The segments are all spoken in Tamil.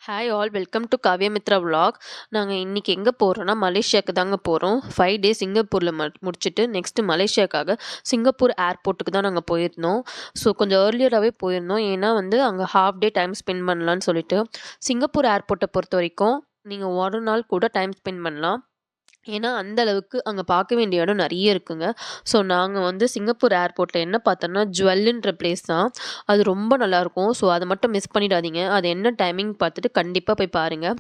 Hi all welcome to Kavyamithra vlog. நாங்கள் இன்றைக்கி எங்கே போகிறோன்னா மலேசியாவுக்கு தாங்க போகிறோம். 5 days சிங்கப்பூரில் முடிச்சுட்டு நெக்ஸ்ட்டு மலேசியாவுக்காக சிங்கப்பூர் ஏர்போர்ட்டுக்கு தான் நாங்கள் போயிருந்தோம். ஸோ கொஞ்சம் ஏர்லியராகவே போயிருந்தோம். ஏன்னா வந்து அங்கே ஹாஃப் டே டைம் ஸ்பெண்ட் பண்ணலான்னு சொல்லிட்டு. சிங்கப்பூர் ஏர்போர்ட்டை பொறுத்த வரைக்கும் நீங்கள் ஒரு நாள் கூட டைம் ஸ்பெண்ட் பண்ணலாம். ஏன்னா அந்த அளவுக்கு அங்கே பார்க்க வேண்டிய இடம் நிறைய இருக்குங்க. ஸோ நாங்கள் வந்து சிங்கப்பூர் ஏர்போர்ட்டில் என்ன பார்த்தோன்னா ஜுவல்லுன்ற பிளேஸ் தான். அது ரொம்ப நல்லாயிருக்கும். ஸோ அதை மட்டும் மிஸ் பண்ணிடாதீங்க. அது என்ன டைமிங் பார்த்துட்டு கண்டிப்பாக போய் பாருங்கள்.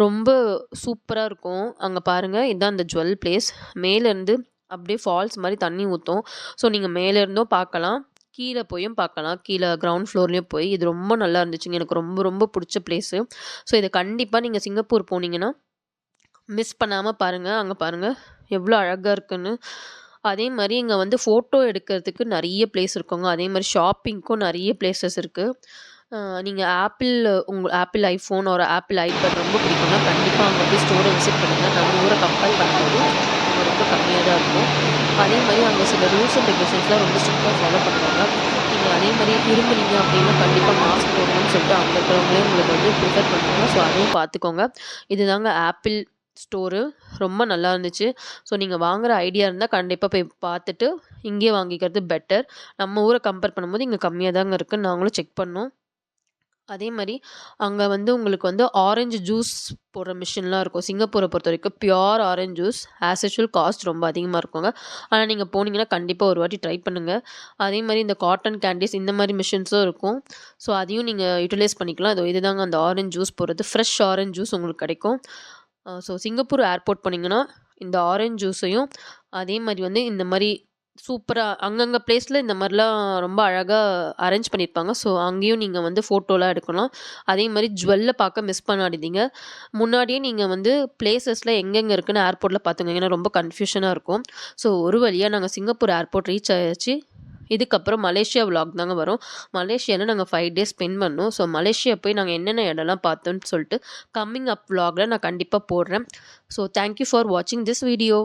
ரொம்ப சூப்பராக இருக்கும். அங்கே பாருங்கள், இதுதான் அந்த ஜுவல் பிளேஸ். மேலேருந்து அப்படியே ஃபால்ஸ் மாதிரி தண்ணி ஊற்றும். ஸோ நீங்கள் மேலேருந்தும் பார்க்கலாம், கீழே போயும் பார்க்கலாம். கீழே கிரவுண்ட் ஃப்ளோர்லேயும் போய் இது ரொம்ப நல்லா இருந்துச்சுங்க. எனக்கு ரொம்ப ரொம்ப பிடிச்ச பிளேஸு. ஸோ இதை கண்டிப்பாக நீங்கள் சிங்கப்பூர் போனீங்கன்னா மிஸ் பண்ணாமல் பாருங்கள். அங்கே பாருங்கள் எவ்வளோ அழகாக இருக்குன்னு. அதே மாதிரி இங்கே வந்து ஃபோட்டோ எடுக்கிறதுக்கு நிறைய பிளேஸ் இருக்குங்க. அதே மாதிரி ஷாப்பிங்க்கும் நிறைய பிளேசஸ் இருக்குது. நீங்கள் ஆப்பிள் ஐஃபோன் ஒரு ஆப்பிள் ஐபேட் ரொம்ப பிடிக்கும்னா கண்டிப்பாக அங்கே போய் ஸ்டோரை விசிட் பண்ணுங்கள். நம்ம ஊரை கம்பேர் பண்ணும்போது அங்கே ரொம்ப கம்மியாக தான் இருக்கும். அதே மாதிரி அங்கே சில ரூல்ஸ் அண்ட் ரெகுலேஷன்ஸ்லாம் ரொம்ப ஸ்ட்ரிக்டாக ஃபாலோ பண்ணுவாங்க. நீங்கள் அதே மாதிரி இரும்புனீங்க அப்படின்னா கண்டிப்பாக மாஸ்க் போடணும்னு சொல்லிட்டு அங்கே இருக்கிறவங்களே உங்களுக்கு வந்து ப்ரிஃபர் பண்ணுவாங்க. ஸோ அதையும் பார்த்துக்கோங்க. இதுதாங்க ஆப்பிள் ஸ்டோரு. ரொம்ப நல்லா இருந்துச்சு. ஸோ நீங்கள் வாங்குகிற ஐடியா இருந்தால் கண்டிப்பாக போய் பார்த்துட்டு இங்கேயே வாங்கிக்கிறது பெட்டர். நம்ம ஊரை கம்பேர் பண்ணும்போது இங்கே கம்மியாக தாங்க இருக்குன்னு நாங்களும் செக் பண்ணோம். அதே மாதிரி அங்கே வந்து உங்களுக்கு வந்து ஆரஞ்சு ஜூஸ் போடுற மிஷின்லாம் இருக்கும். சிங்கப்பூரை பொறுத்த வரைக்கும் pure orange juice as usual cost ரொம்ப அதிகமாக இருக்குங்க. ஆனால் நீங்கள் போனீங்கன்னா கண்டிப்பாக ஒரு வாட்டி ட்ரை பண்ணுங்கள். அதே மாதிரி இந்த காட்டன் கேண்டீஸ் இந்த மாதிரி மிஷின்ஸும் இருக்கும். ஸோ அதையும் நீங்கள் யூட்டிலைஸ் பண்ணிக்கலாம். இதுதாங்க அந்த ஆரஞ்ச் ஜூஸ் போடுறது. ஃப்ரெஷ் ஆரஞ்ச் ஜூஸ் உங்களுக்கு கிடைக்கும். ஸோ சிங்கப்பூர் ஏர்போர்ட் போனீங்கன்னா இந்த ஆரஞ்ச் ஜூஸையும் அதே மாதிரி வந்து இந்த மாதிரி சூப்பராக அங்கங்கே பிளேஸில் இந்த மாதிரிலாம் ரொம்ப அழகாக அரேஞ்ச் பண்ணியிருப்பாங்க. ஸோ அங்கேயும் நீங்கள் வந்து ஃபோட்டோலாம் எடுக்கலாம். அதே மாதிரி ஜுவல்லை பார்க்க மிஸ் பண்ணாதீங்க. முன்னாடியே நீங்கள் வந்து பிளேசஸில் எங்கெங்கே இருக்குன்னு ஏர்போர்ட்டில் பார்த்துங்க. ஏன்னா ரொம்ப கன்ஃபியூஷனாக இருக்கும். ஸோ ஒரு வழியாக நாங்கள் சிங்கப்பூர் ஏர்போர்ட் ரீச் ஆயாச்சு. இதுக்கப்புறம் மலேசியா vlog தாங்க வரும். மலேசியாவில் நாங்கள் 5 days ஸ்பெண்ட் பண்ணோம். ஸோ மலேசியா போய் நாங்கள் என்னென்ன இடம்லாம் பார்த்தோன்னு சொல்லிட்டு கம்மிங் அப் vlogல நான் கண்டிப்பாக போடுறேன். ஸோ தேங்க்யூ ஃபார் வாட்சிங் திஸ் வீடியோ.